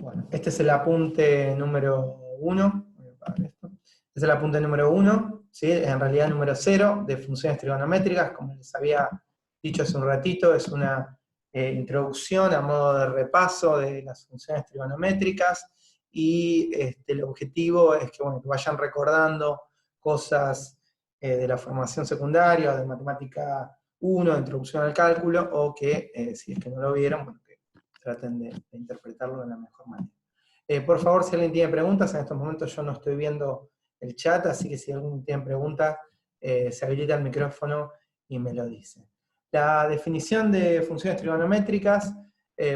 Bueno, este es el apunte número 1. Voy a apagar esto. Este es el apunte número 1, ¿sí? En realidad número 0 de funciones trigonométricas, como les había dicho hace un ratito, es una introducción a modo de repaso de las funciones trigonométricas, y el objetivo es que, bueno, que vayan recordando cosas de la formación secundaria, o de matemática 1, de introducción al cálculo, o que, si es que no lo vieron, bueno, que traten de interpretarlo de la mejor manera. Por favor, si alguien tiene preguntas, en estos momentos yo no estoy viendo el chat, así que si alguien tiene preguntas, se habilita el micrófono y me lo dice. La definición de funciones trigonométricas,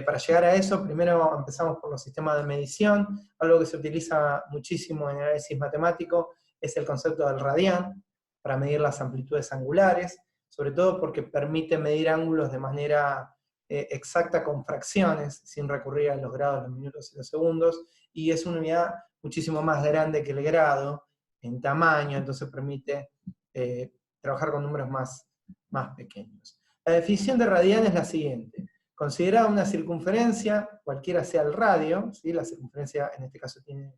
para llegar a eso, primero empezamos por los sistemas de medición. Algo que se utiliza muchísimo en análisis matemático es el concepto del radián, para medir las amplitudes angulares, sobre todo porque permite medir ángulos de manera exacta con fracciones, sin recurrir a los grados, los minutos y los segundos, y es una unidad muchísimo más grande que el grado en tamaño, entonces permite trabajar con números más pequeños. La definición de radián es la siguiente: considerada una circunferencia, cualquiera sea el radio, ¿sí? La circunferencia en este caso tiene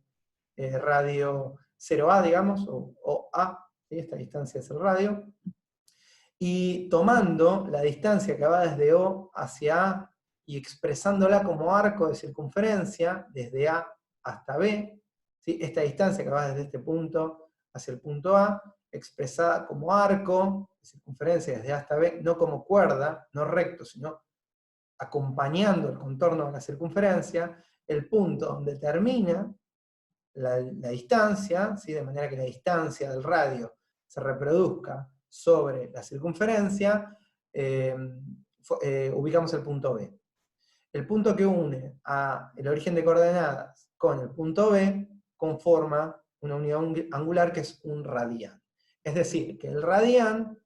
radio 0A, digamos, o A, ¿sí? Esta distancia es el radio, y tomando la distancia que va desde O hacia A y expresándola como arco de circunferencia desde A hasta B, ¿sí? Esta distancia que va desde este punto hacia el punto A, expresada como arco de circunferencia desde A hasta B, no como cuerda, no recto, sino acompañando el contorno de la circunferencia, el punto donde termina la distancia, ¿sí? De manera que la distancia del radio se reproduzca sobre la circunferencia, ubicamos el punto B. El punto que une el origen de coordenadas con el punto B conforma una unidad angular que es un radián. Es decir, que el radián,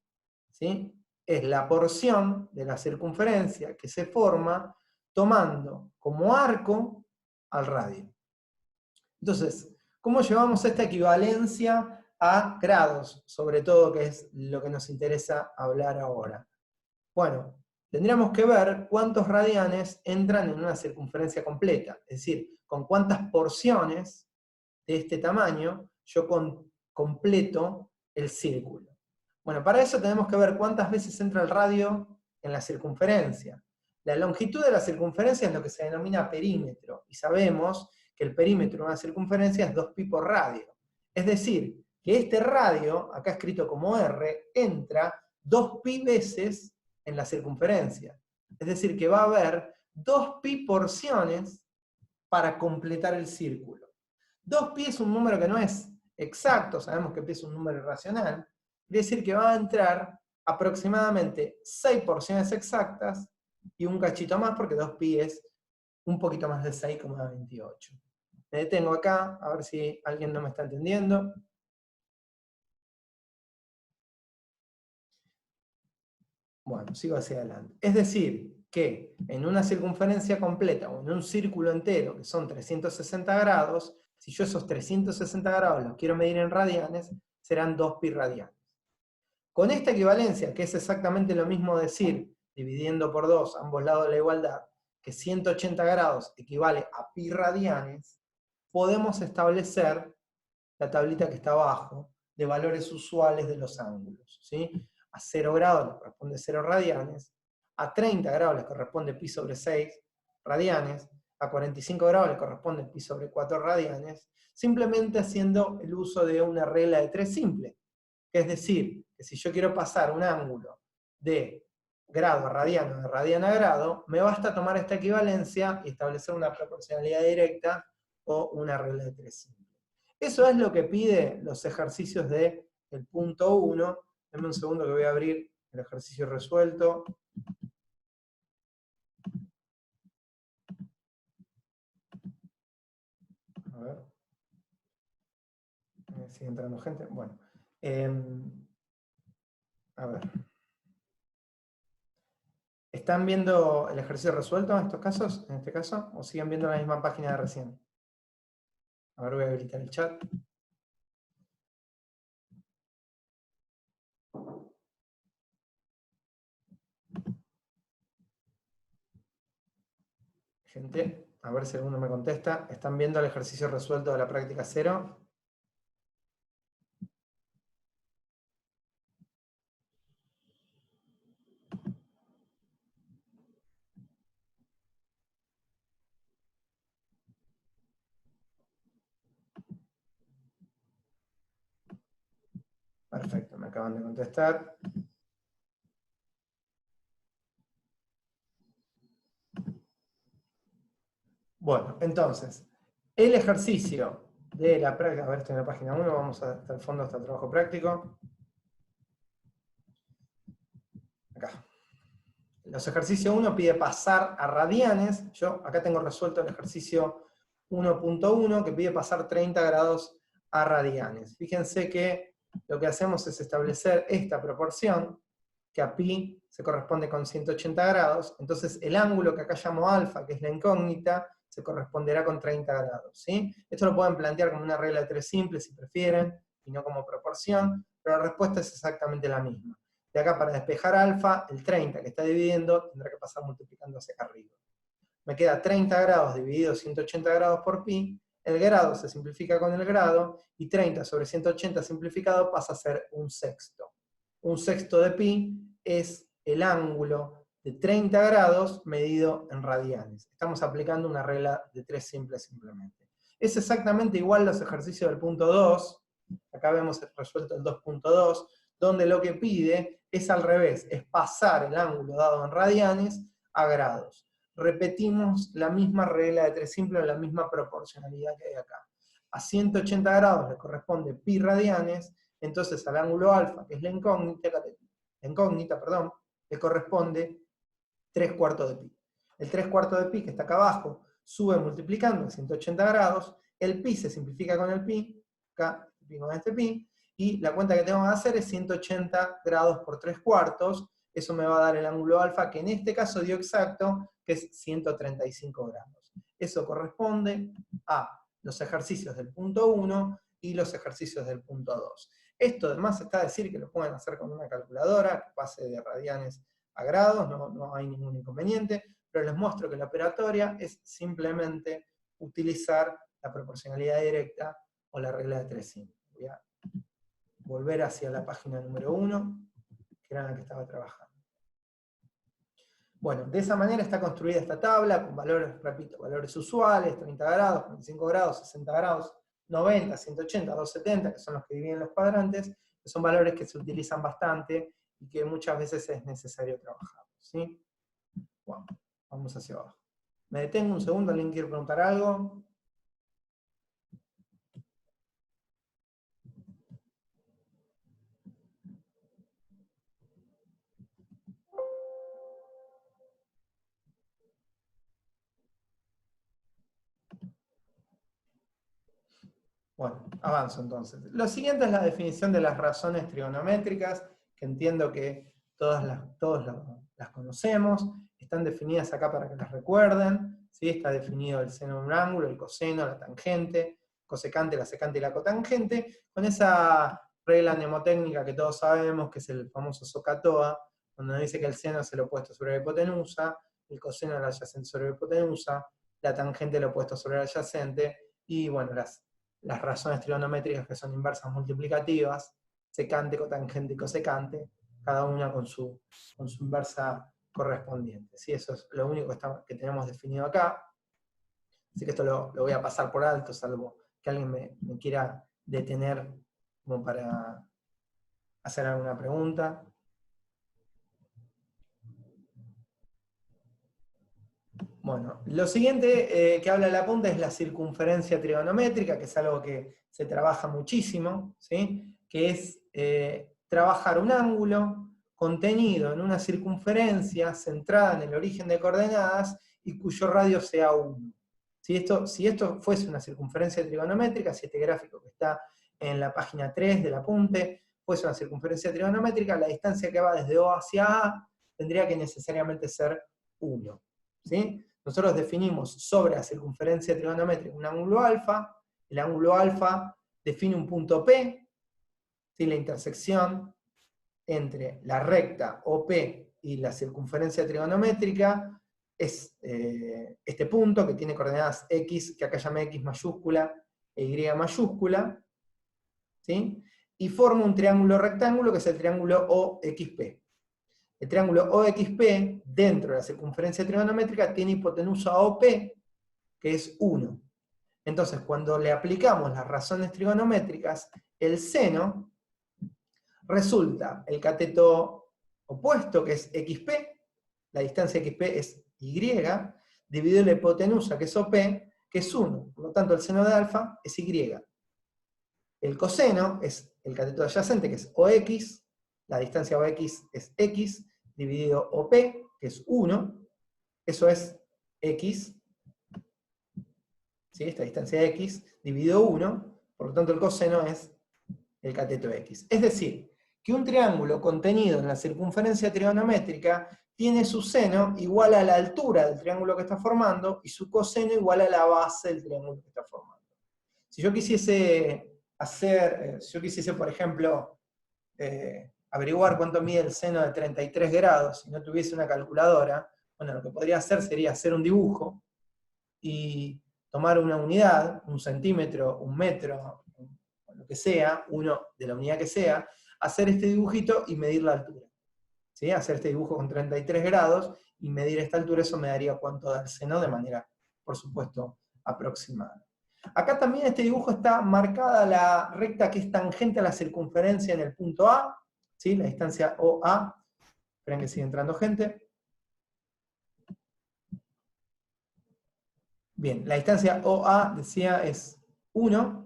¿sí?, es la porción de la circunferencia que se forma tomando como arco al radio. Entonces, ¿cómo llevamos esta equivalencia a grados? Sobre todo, que es lo que nos interesa hablar ahora. Bueno, tendríamos que ver cuántos radianes entran en una circunferencia completa, es decir, con cuántas porciones de este tamaño yo completo el círculo. Bueno, para eso tenemos que ver cuántas veces entra el radio en la circunferencia. La longitud de la circunferencia es lo que se denomina perímetro, y sabemos que el perímetro de una circunferencia es 2pi por radio. Es decir, que este radio, acá escrito como R, entra 2pi veces en la circunferencia. Es decir, que va a haber 2pi porciones para completar el círculo. 2pi es un número que no es exacto, sabemos que pi es un número irracional, quiere decir que va a entrar aproximadamente 6 porciones exactas y un cachito más, porque 2pi es un poquito más de 6,28. Me detengo acá, a ver si alguien no me está entendiendo. Bueno, sigo hacia adelante. Es decir, que en una circunferencia completa o en un círculo entero, que son 360 grados, si yo esos 360 grados los quiero medir en radianes, serán 2pi radianes. Con esta equivalencia, que es exactamente lo mismo decir, dividiendo por 2 ambos lados de la igualdad, que 180 grados equivale a pi radianes, podemos establecer la tablita que está abajo de valores usuales de los ángulos, ¿sí? A 0 grados le corresponde 0 radianes, a 30 grados le corresponde pi sobre 6 radianes, a 45 grados le corresponde pi sobre 4 radianes, simplemente haciendo el uso de una regla de 3 simple, que es decir, que si yo quiero pasar un ángulo de grado a radiano, de radiano a grado, me basta tomar esta equivalencia y establecer una proporcionalidad directa o una regla de 3 simple. Eso es lo que pide los ejercicios del punto 1. Denme un segundo que voy a abrir el ejercicio resuelto. A ver. Sigue entrando gente. Bueno. A ver. ¿Están viendo el ejercicio resuelto en estos casos? En este caso, ¿o siguen viendo la misma página de recién? A ver, voy a habilitar el chat. Gente, a ver si alguno me contesta. ¿Están viendo el ejercicio resuelto de la práctica 0? Perfecto, me acaban de contestar. Bueno, entonces, el ejercicio de la práctica, a ver, estoy en la página 1, vamos hasta el fondo, hasta el trabajo práctico. Acá. Los ejercicios 1 pide pasar a radianes. Yo acá tengo resuelto el ejercicio 1.1 que pide pasar 30 grados a radianes. Fíjense que lo que hacemos es establecer esta proporción, que a pi se corresponde con 180 grados. Entonces el ángulo que acá llamo alfa, que es la incógnita, se corresponderá con 30 grados. ¿sí? Esto lo pueden plantear como una regla de 3 simple si prefieren, y no como proporción, pero la respuesta es exactamente la misma. De acá para despejar alfa, el 30 que está dividiendo tendrá que pasar multiplicando hacia acá arriba. Me queda 30 grados dividido 180 grados por pi, el grado se simplifica con el grado, y 30 sobre 180 simplificado pasa a ser un sexto. Un sexto de pi es el ángulo de 30 grados medido en radianes. Estamos aplicando una regla de 3 simple simplemente. Es exactamente igual los ejercicios del punto 2, acá vemos resuelto el 2.2, donde lo que pide es al revés, es pasar el ángulo dado en radianes a grados. Repetimos la misma regla de 3 simple, la misma proporcionalidad que hay acá. A 180 grados le corresponde pi radianes, entonces al ángulo alfa, que es la incógnita, le corresponde 3/4 de pi. El 3/4 de pi, que está acá abajo, sube multiplicando a 180 grados, el pi se simplifica con el pi, acá pi con este pi, y la cuenta que tengo que hacer es 180 grados por 3/4, eso me va a dar el ángulo alfa, que en este caso dio exacto, que es 135 grados. Eso corresponde a los ejercicios del punto 1 y los ejercicios del punto 2. Esto además está a decir que lo pueden hacer con una calculadora, que pase de radianes a grados, no hay ningún inconveniente, pero les muestro que la operatoria es simplemente utilizar la proporcionalidad directa o la regla de 3 simple. Voy a volver hacia la página número 1, que era la que estaba trabajando. Bueno, de esa manera está construida esta tabla, con valores, repito, valores usuales, 30 grados, 45 grados, 60 grados, 90, 180, 270, que son los que dividen los cuadrantes, que son valores que se utilizan bastante y que muchas veces es necesario trabajar. ¿sí? Bueno, vamos hacia abajo. Me detengo un segundo, ¿alguien quiere preguntar algo? Bueno, avanzo entonces. Lo siguiente es la definición de las razones trigonométricas, que entiendo que todos las conocemos, están definidas acá para que las recuerden, ¿sí? Está definido el seno de un ángulo, el coseno, la tangente, cosecante, la secante y la cotangente, con esa regla mnemotécnica que todos sabemos, que es el famoso SOHCAHTOA, donde nos dice que el seno es el opuesto sobre la hipotenusa, el coseno es el adyacente sobre la hipotenusa, la tangente el opuesto sobre el adyacente, y bueno, las razones trigonométricas que son inversas multiplicativas, secante, cotangente y cosecante, cada una con su inversa correspondiente. ¿sí? Eso es lo único que tenemos definido acá. Así que esto lo voy a pasar por alto, salvo que alguien me quiera detener como para hacer alguna pregunta. Bueno, lo siguiente que habla la punta es la circunferencia trigonométrica, que es algo que se trabaja muchísimo, ¿sí? Que es trabajar un ángulo contenido en una circunferencia centrada en el origen de coordenadas y cuyo radio sea 1. Si esto fuese una circunferencia trigonométrica, si este gráfico que está en la página 3 del apunte fuese una circunferencia trigonométrica, la distancia que va desde O hacia A tendría que necesariamente ser 1. ¿sí? Nosotros definimos sobre la circunferencia trigonométrica un ángulo alfa, el ángulo alfa define un punto P, ¿sí? La intersección entre la recta OP y la circunferencia trigonométrica es este punto que tiene coordenadas x, que acá llamé x mayúscula e y mayúscula, ¿sí? Y forma un triángulo rectángulo que es el triángulo OXP. El triángulo OXP, dentro de la circunferencia trigonométrica, tiene hipotenusa OP, que es 1. Entonces, cuando le aplicamos las razones trigonométricas, el seno resulta el cateto opuesto, que es XP, la distancia XP es Y, dividido la hipotenusa, que es OP, que es 1. Por lo tanto, el seno de alfa es Y. El coseno es el cateto adyacente, que es OX, la distancia OX es X, dividido OP, que es 1. Eso es X, ¿sí? Esta distancia X, dividido 1. Por lo tanto, el coseno es el cateto X. Es decir, que un triángulo contenido en la circunferencia trigonométrica tiene su seno igual a la altura del triángulo que está formando y su coseno igual a la base del triángulo que está formando. Si yo quisiese por ejemplo, averiguar cuánto mide el seno de 33 grados y no tuviese una calculadora, bueno, lo que podría hacer sería hacer un dibujo y tomar una unidad, un centímetro, un metro, lo que sea, uno de la unidad que sea, hacer este dibujito y medir la altura. ¿Sí? Hacer este dibujo con 33 grados y medir esta altura, eso me daría cuánto da el seno de manera, por supuesto, aproximada. Acá también en este dibujo está marcada la recta que es tangente a la circunferencia en el punto A, ¿sí? La distancia OA. Esperen que sigue entrando gente. Bien, la distancia OA, decía, es 1.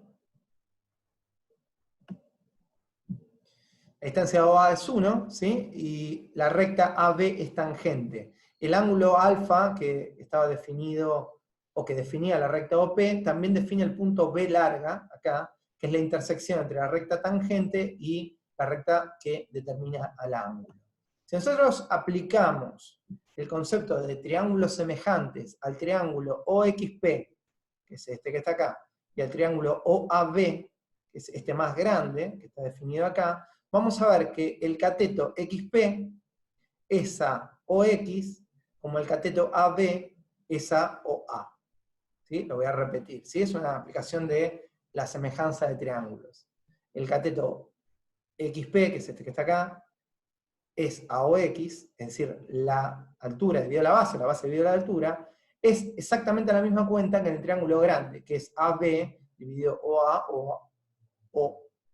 La distancia OA es 1, ¿sí? Y la recta AB es tangente. El ángulo alfa, que estaba definido, o que definía la recta OP, también define el punto B larga, acá, que es la intersección entre la recta tangente y la recta que determina al ángulo. Si nosotros aplicamos el concepto de triángulos semejantes al triángulo OXP, que es este que está acá, y al triángulo OAB, que es este más grande, que está definido acá, vamos a ver que el cateto XP es a OX, como el cateto AB es a OA. ¿Sí? Lo voy a repetir. ¿Sí? Es una aplicación de la semejanza de triángulos. El cateto XP, que es este que está acá, es a OX, es decir, la altura dividida a la base dividida a la altura, es exactamente la misma cuenta que en el triángulo grande, que es AB dividido OA o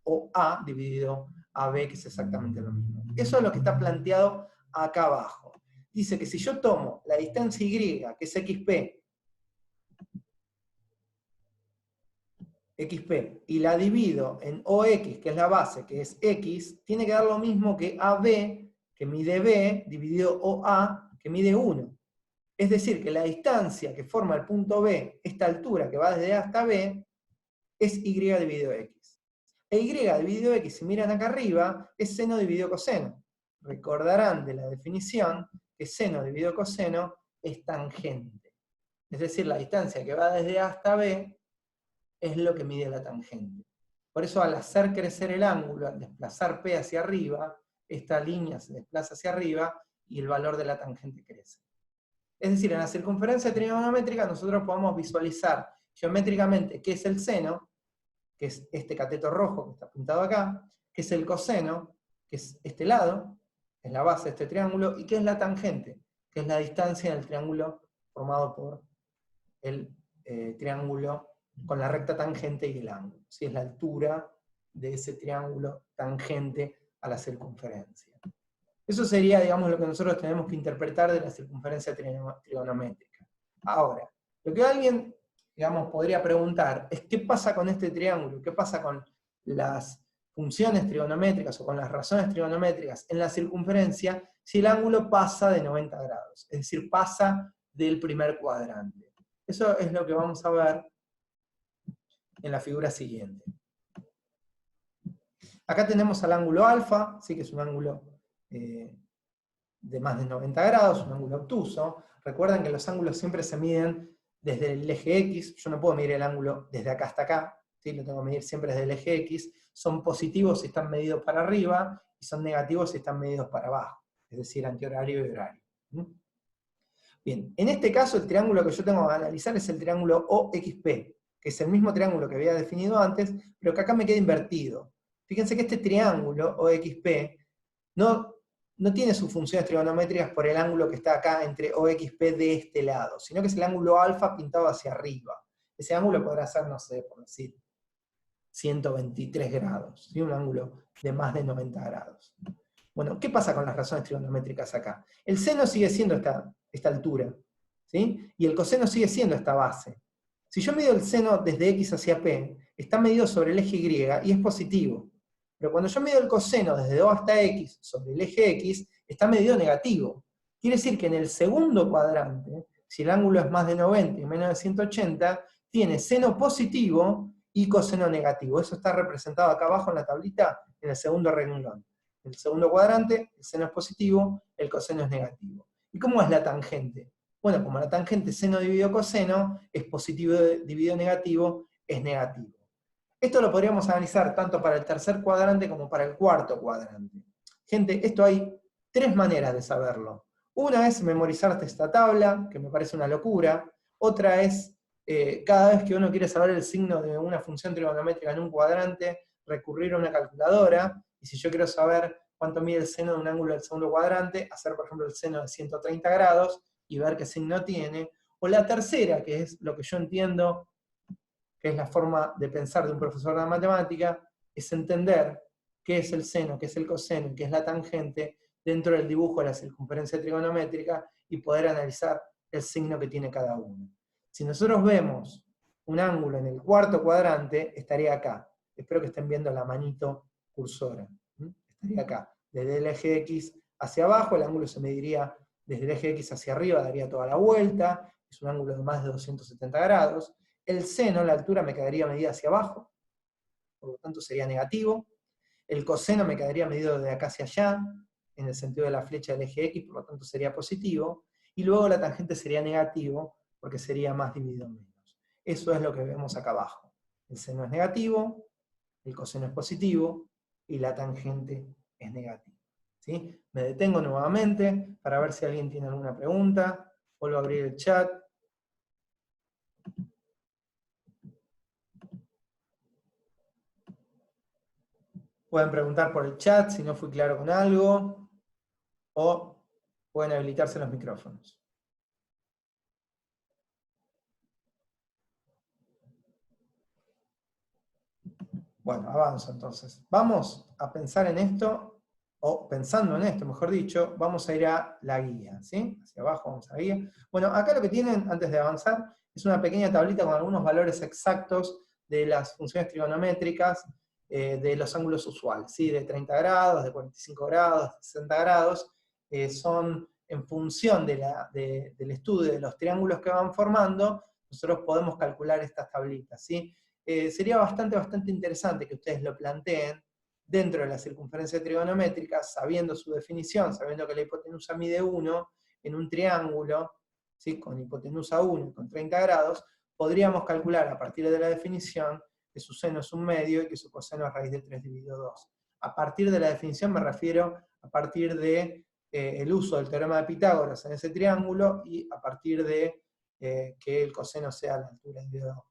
OA dividido AB, que es exactamente lo mismo. Eso es lo que está planteado acá abajo. Dice que si yo tomo la distancia Y, que es XP, y la divido en OX, que es la base, que es X, tiene que dar lo mismo que AB, que mide B, dividido OA, que mide 1. Es decir, que la distancia que forma el punto B, esta altura que va desde A hasta B, es Y dividido X. E Y dividido X, si miran acá arriba, es seno dividido coseno. Recordarán de la definición que seno dividido coseno es tangente. Es decir, la distancia que va desde A hasta B es lo que mide la tangente. Por eso al hacer crecer el ángulo, al desplazar P hacia arriba, esta línea se desplaza hacia arriba y el valor de la tangente crece. Es decir, en la circunferencia trigonométrica nosotros podemos visualizar geométricamente qué es el seno, que es este cateto rojo que está pintado acá, que es el coseno, que es este lado, es la base de este triángulo, y que es la tangente, que es la distancia en el triángulo formado por el triángulo con la recta tangente y el ángulo. ¿Sí? Es la altura de ese triángulo tangente a la circunferencia. Eso sería, digamos, lo que nosotros tenemos que interpretar de la circunferencia trigonométrica. Ahora, lo que alguien, digamos, podría preguntar es ¿qué pasa con este triángulo? ¿Qué pasa con las funciones trigonométricas o con las razones trigonométricas en la circunferencia si el ángulo pasa de 90 grados? Es decir, pasa del primer cuadrante. Eso es lo que vamos a ver en la figura siguiente. Acá tenemos al ángulo alfa, ¿sí? Que es un ángulo de más de 90 grados, un ángulo obtuso. Recuerden que los ángulos siempre se miden desde el eje X. Yo no puedo medir el ángulo desde acá hasta acá, ¿sí? Lo tengo que medir siempre desde el eje X. Son positivos si están medidos para arriba, y son negativos si están medidos para abajo, es decir, antihorario y horario. Bien, en este caso el triángulo que yo tengo que analizar es el triángulo OXP, que es el mismo triángulo que había definido antes, pero que acá me queda invertido. Fíjense que este triángulo OXP no tiene sus funciones trigonométricas por el ángulo que está acá entre OXP de este lado, sino que es el ángulo alfa pintado hacia arriba. Ese ángulo podrá ser, no sé, por decir, 123 grados, ¿sí? Un ángulo de más de 90 grados. Bueno, ¿qué pasa con las razones trigonométricas acá? El seno sigue siendo esta altura, ¿sí? Y el coseno sigue siendo esta base. Si yo mido el seno desde X hacia P, está medido sobre el eje Y y es positivo. Pero cuando yo mido el coseno desde O hasta X sobre el eje X, está medido negativo. Quiere decir que en el segundo cuadrante, si el ángulo es más de 90 y menos de 180, tiene seno positivo y coseno negativo. Eso está representado acá abajo en la tablita, en el segundo renglón. En el segundo cuadrante, el seno es positivo, el coseno es negativo. ¿Y cómo es la tangente? Bueno, como la tangente seno dividido coseno es positivo dividido negativo, es negativo. Esto lo podríamos analizar tanto para el tercer cuadrante como para el cuarto cuadrante. Gente, esto hay tres maneras de saberlo. Una es memorizarte esta tabla, que me parece una locura. Otra es, cada vez que uno quiere saber el signo de una función trigonométrica en un cuadrante, recurrir a una calculadora. Y si yo quiero saber cuánto mide el seno de un ángulo del segundo cuadrante, hacer, por ejemplo, el seno de 130 grados y ver qué signo tiene. O la tercera, que es lo que yo entiendo que es la forma de pensar de un profesor de matemática, es entender qué es el seno, qué es el coseno, qué es la tangente dentro del dibujo de la circunferencia trigonométrica y poder analizar el signo que tiene cada uno. Si nosotros vemos un ángulo en el cuarto cuadrante, estaría acá. Espero que estén viendo la manito cursora. Estaría acá. Desde el eje X hacia abajo, el ángulo se mediría desde el eje X hacia arriba, daría toda la vuelta. Es un ángulo de más de 270 grados. El seno, la altura, me quedaría medida hacia abajo, por lo tanto sería negativo. El coseno me quedaría medido de acá hacia allá, en el sentido de la flecha del eje X, por lo tanto sería positivo. Y luego la tangente sería negativo, porque sería más dividido menos. Eso es lo que vemos acá abajo. El seno es negativo, el coseno es positivo, y la tangente es negativa. ¿Sí? Me detengo nuevamente para ver si alguien tiene alguna pregunta. Vuelvo a abrir el chat. Pueden preguntar por el chat si no fui claro con algo, o pueden habilitarse los micrófonos. Bueno, avanzo entonces. Vamos a pensar en esto, o pensando en esto, mejor dicho, vamos a ir a la guía, ¿sí? Hacia abajo vamos a la guía. Bueno, acá lo que tienen, antes de avanzar, es una pequeña tablita con algunos valores exactos de las funciones trigonométricas de los ángulos usuales, ¿sí? De 30 grados, de 45 grados, de 60 grados, son en función del estudio de los triángulos que van formando, nosotros podemos calcular estas tablitas, ¿sí? Sería bastante interesante que ustedes lo planteen dentro de la circunferencia trigonométrica, sabiendo su definición, sabiendo que la hipotenusa mide 1 en un triángulo, ¿sí? Con hipotenusa 1 y con 30 grados, podríamos calcular a partir de la definición que su seno es un medio y que su coseno es raíz de 3 dividido 2. A partir de la definición me refiero a partir de el uso del teorema de Pitágoras en ese triángulo y a partir de que el coseno sea la altura dividido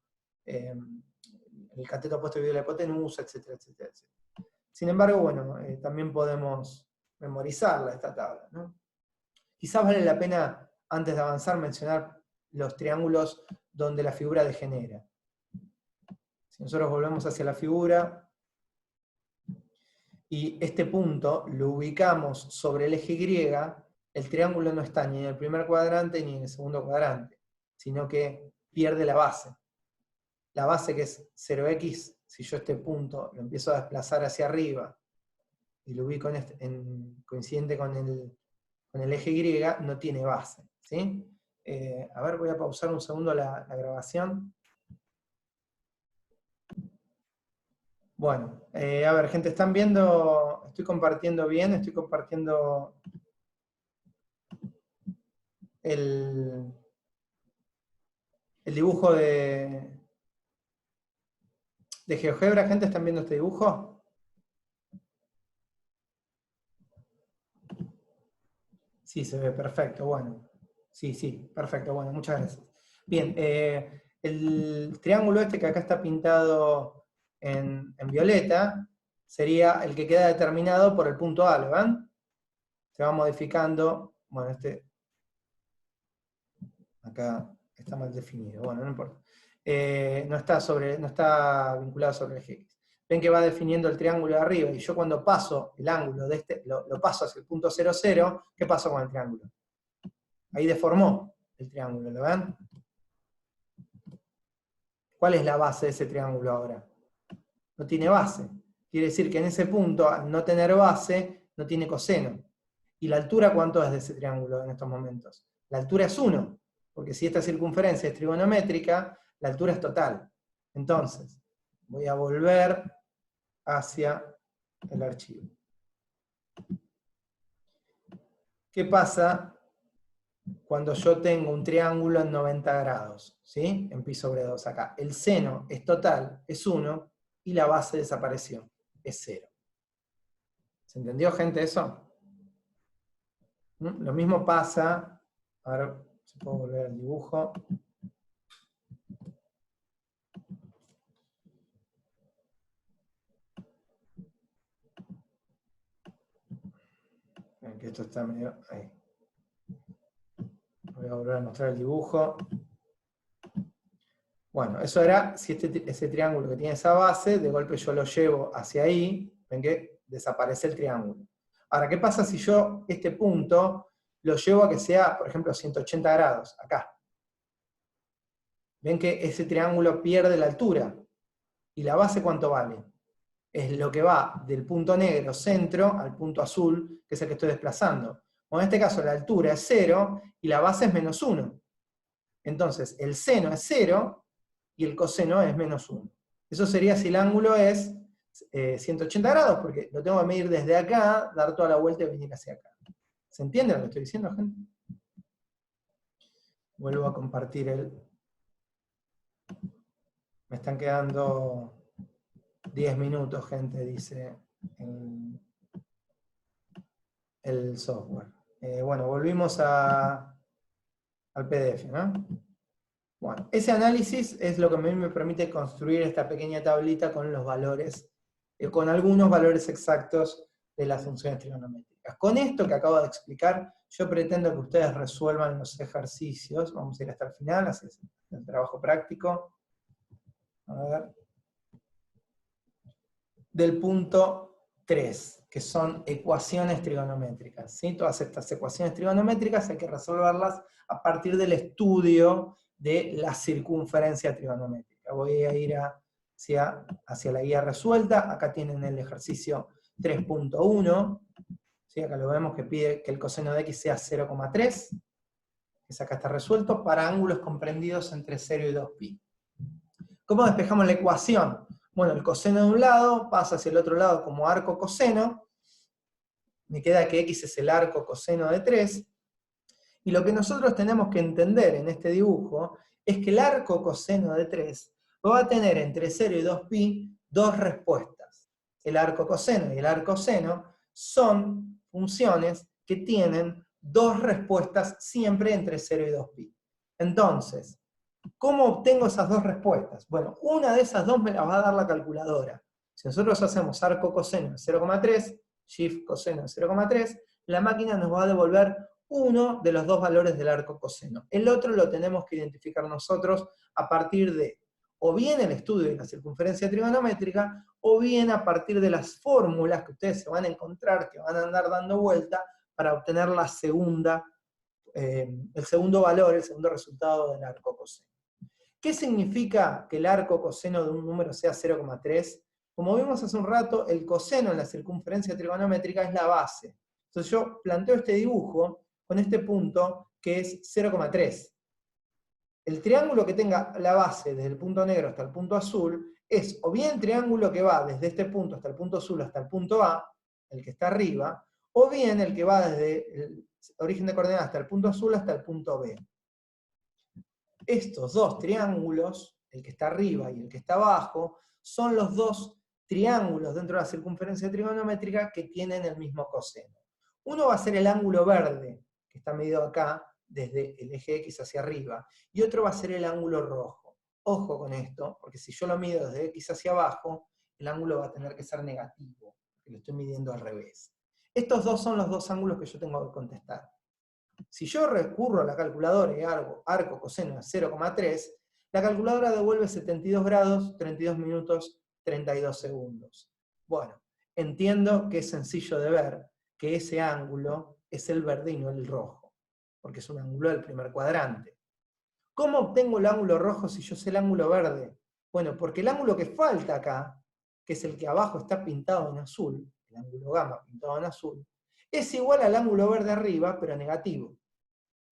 el cateto opuesto dividido la hipotenusa, etcétera, etcétera, etcétera. Sin embargo, bueno, también podemos memorizarla esta tabla, ¿no? Quizás vale la pena, antes de avanzar, mencionar los triángulos donde la figura degenera. Si nosotros volvemos hacia la figura, y este punto lo ubicamos sobre el eje Y, el triángulo no está ni en el primer cuadrante ni en el segundo cuadrante, sino que pierde la base. La base, que es 0x, si yo este punto lo empiezo a desplazar hacia arriba y lo ubico coincidente con el eje Y, no tiene base, ¿sí? A ver, voy a pausar un segundo la grabación. Bueno, a ver, gente, ¿están viendo? Estoy compartiendo bien, estoy compartiendo el dibujo de GeoGebra. ¿Gente, están viendo este dibujo? Sí, se ve perfecto, bueno. Sí, perfecto, bueno, muchas gracias. Bien, el triángulo este que acá está pintado en violeta sería el que queda determinado por el punto A, ¿lo ven? Se va modificando, bueno, este acá está mal definido, bueno, no importa. No está vinculado sobre el eje X. Ven que va definiendo el triángulo de arriba, y yo cuando paso el ángulo de este, lo paso hacia el punto 0, 0, ¿qué pasó con el triángulo? Ahí deformó el triángulo, ¿lo ven? ¿Cuál es la base de ese triángulo ahora? No tiene base. Quiere decir que en ese punto, al no tener base, no tiene coseno. ¿Y la altura cuánto es de ese triángulo en estos momentos? La altura es 1, porque si esta circunferencia es trigonométrica, la altura es total. Entonces, voy a volver hacia el archivo. ¿Qué pasa cuando yo tengo un triángulo en 90 grados? ¿Sí? En pi sobre 2 acá. El seno es total, es 1, y la base desapareció, es 0. ¿Se entendió, gente, eso? Lo mismo pasa, a ver si puedo volver al dibujo. Que esto está medio ahí. Voy a volver a mostrar el dibujo. Bueno, eso era si ese triángulo que tiene esa base, de golpe yo lo llevo hacia ahí, ven que desaparece el triángulo. Ahora, ¿qué pasa si yo este punto lo llevo a que sea, por ejemplo, 180 grados, acá? Ven que ese triángulo pierde la altura. ¿Y la base cuánto vale? Es lo que va del punto negro centro al punto azul, que es el que estoy desplazando. Bueno, en este caso la altura es 0 y la base es menos 1. Entonces, el seno es 0 y el coseno es menos 1. Eso sería si el ángulo es 180 grados, porque lo tengo que medir desde acá, dar toda la vuelta y venir hacia acá. ¿Se entiende lo que estoy diciendo, gente? Vuelvo a compartir Me están quedando 10 minutos, gente, dice el software. Bueno, volvimos al PDF, ¿no? Bueno, ese análisis es lo que a mí me permite construir esta pequeña tablita con los valores, con algunos valores exactos de las funciones trigonométricas. Con esto que acabo de explicar, yo pretendo que ustedes resuelvan los ejercicios. Vamos a ir hasta el final, así es el trabajo práctico. A ver. Del punto 3, que son ecuaciones trigonométricas. ¿Sí? Todas estas ecuaciones trigonométricas hay que resolverlas a partir del estudio de la circunferencia trigonométrica. Voy a ir hacia la guía resuelta. Acá tienen el ejercicio 3.1. ¿Sí? Acá lo vemos que pide que el coseno de x sea 0,3. Ese acá está resuelto para ángulos comprendidos entre 0 y 2pi. ¿Cómo despejamos la ecuación? Bueno, el coseno de un lado pasa hacia el otro lado como arco coseno. Me queda que x es el arco coseno de 3. Y lo que nosotros tenemos que entender en este dibujo es que el arco coseno de 3 va a tener entre 0 y 2pi dos respuestas. El arco coseno y el arco seno son funciones que tienen dos respuestas siempre entre 0 y 2pi. Entonces, ¿cómo obtengo esas dos respuestas? Bueno, una de esas dos me las va a dar la calculadora. Si nosotros hacemos arco coseno de 0,3, shift coseno de 0,3, la máquina nos va a devolver uno de los dos valores del arco coseno. El otro lo tenemos que identificar nosotros a partir de o bien el estudio de la circunferencia trigonométrica, o bien a partir de las fórmulas que ustedes se van a encontrar, que van a andar dando vuelta, para obtener el segundo valor, el segundo resultado del arco coseno. ¿Qué significa que el arco coseno de un número sea 0,3? Como vimos hace un rato, el coseno en la circunferencia trigonométrica es la base. Entonces yo planteo este dibujo con este punto que es 0,3. El triángulo que tenga la base desde el punto negro hasta el punto azul es o bien el triángulo que va desde este punto hasta el punto azul hasta el punto A, el que está arriba, o bien el que va desde el origen de coordenadas hasta el punto azul hasta el punto B. Estos dos triángulos, el que está arriba y el que está abajo, son los dos triángulos dentro de la circunferencia trigonométrica que tienen el mismo coseno. Uno va a ser el ángulo verde, que está medido acá, desde el eje X hacia arriba, y otro va a ser el ángulo rojo. Ojo con esto, porque si yo lo mido desde X hacia abajo, el ángulo va a tener que ser negativo, porque lo estoy midiendo al revés. Estos dos son los dos ángulos que yo tengo que contestar. Si yo recurro a la calculadora y hago arco coseno de 0,3, la calculadora devuelve 72 grados, 32 minutos, 32 segundos. Bueno, entiendo que es sencillo de ver que ese ángulo es el verde y no el rojo, porque es un ángulo del primer cuadrante. ¿Cómo obtengo el ángulo rojo si yo sé el ángulo verde? Bueno, porque el ángulo que falta acá, que es el que abajo está pintado en azul, el ángulo gamma pintado en azul, es igual al ángulo verde arriba, pero negativo.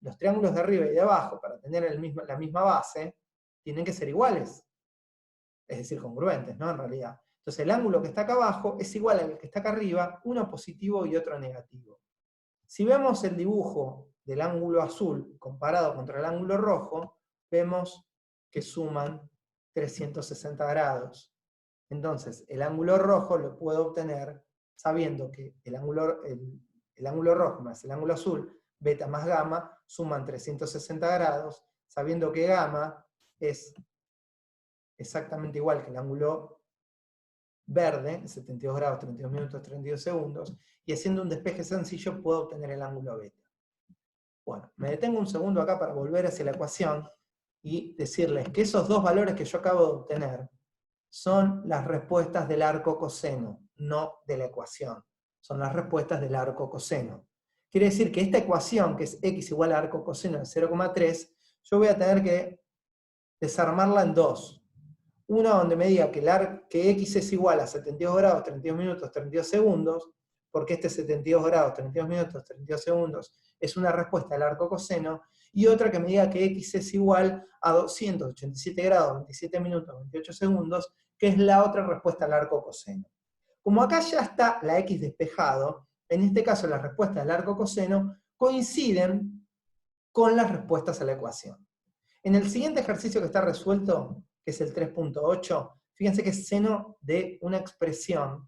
Los triángulos de arriba y de abajo, para tener la misma base, tienen que ser iguales. Es decir, congruentes, ¿no? En realidad. Entonces el ángulo que está acá abajo es igual al que está acá arriba, uno positivo y otro negativo. Si vemos el dibujo del ángulo azul comparado contra el ángulo rojo, vemos que suman 360 grados. Entonces, el ángulo rojo lo puedo obtener sabiendo que el ángulo rojo más el ángulo azul, beta más gamma, suman 360 grados, sabiendo que gamma es exactamente igual que el ángulo verde, 72 grados, 32 minutos, 32 segundos, y haciendo un despeje sencillo puedo obtener el ángulo beta. Bueno, me detengo un segundo acá para volver hacia la ecuación y decirles que esos dos valores que yo acabo de obtener son las respuestas del arco coseno, no de la ecuación. Son las respuestas del arco coseno. Quiere decir que esta ecuación, que es x igual a arco coseno de 0,3, yo voy a tener que desarmarla en dos. Una donde me diga que x es igual a 72 grados, 32 minutos, 32 segundos, porque este 72 grados, 32 minutos, 32 segundos es una respuesta del arco coseno, y otra que me diga que x es igual a 287 grados, 27 minutos, 28 segundos, que es la otra respuesta al arco coseno. Como acá ya está la x despejado, en este caso las respuestas del arco coseno coinciden con las respuestas a la ecuación. En el siguiente ejercicio que está resuelto, que es el 3.8, fíjense que es seno de una expresión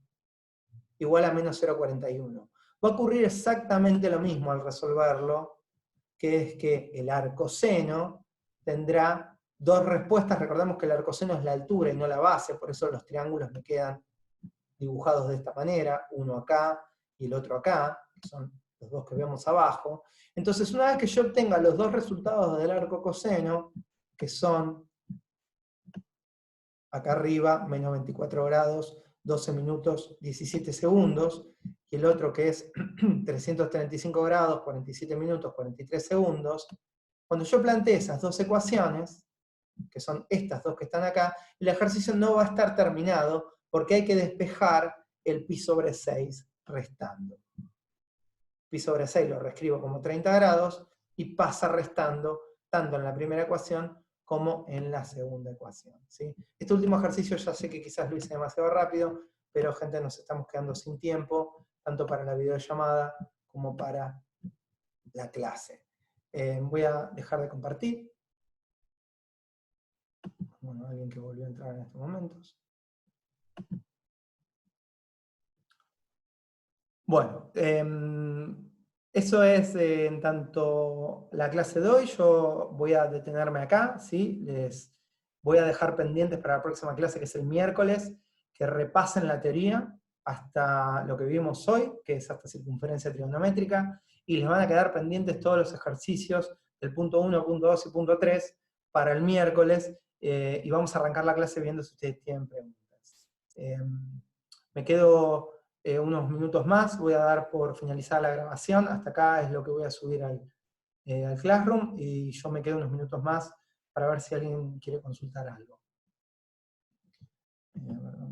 igual a menos 0,41. Va a ocurrir exactamente lo mismo al resolverlo, que es que el arcoseno tendrá dos respuestas. Recordemos que el arcoseno es la altura y no la base, por eso los triángulos me quedan dibujados de esta manera, uno acá y el otro acá, que son los dos que vemos abajo. Entonces, una vez que yo obtenga los dos resultados del arco coseno, que son acá arriba, menos 24 grados, 12 minutos, 17 segundos, y el otro que es 335 grados, 47 minutos, 43 segundos, cuando yo plantee esas dos ecuaciones, que son estas dos que están acá, el ejercicio no va a estar terminado, porque hay que despejar el pi sobre 6 restando. Pi sobre 6 lo reescribo como 30 grados, y pasa restando tanto en la primera ecuación como en la segunda ecuación, ¿sí? Este último ejercicio ya sé que quizás lo hice demasiado rápido, pero gente, nos estamos quedando sin tiempo, tanto para la videollamada como para la clase. Voy a dejar de compartir. Bueno, alguien que volvió a entrar en estos momentos. Bueno, eso es en tanto la clase de hoy. Yo voy a detenerme acá, ¿sí? Les voy a dejar pendientes para la próxima clase, que es el miércoles, que repasen la teoría hasta lo que vimos hoy, que es hasta circunferencia trigonométrica, y les van a quedar pendientes todos los ejercicios del punto 1, punto 2 y punto 3 para el miércoles, y vamos a arrancar la clase viendo si ustedes tienen preguntas. Me quedo unos minutos más, voy a dar por finalizada la grabación, hasta acá es lo que voy a subir al Classroom, y yo me quedo unos minutos más para ver si alguien quiere consultar algo. A ver,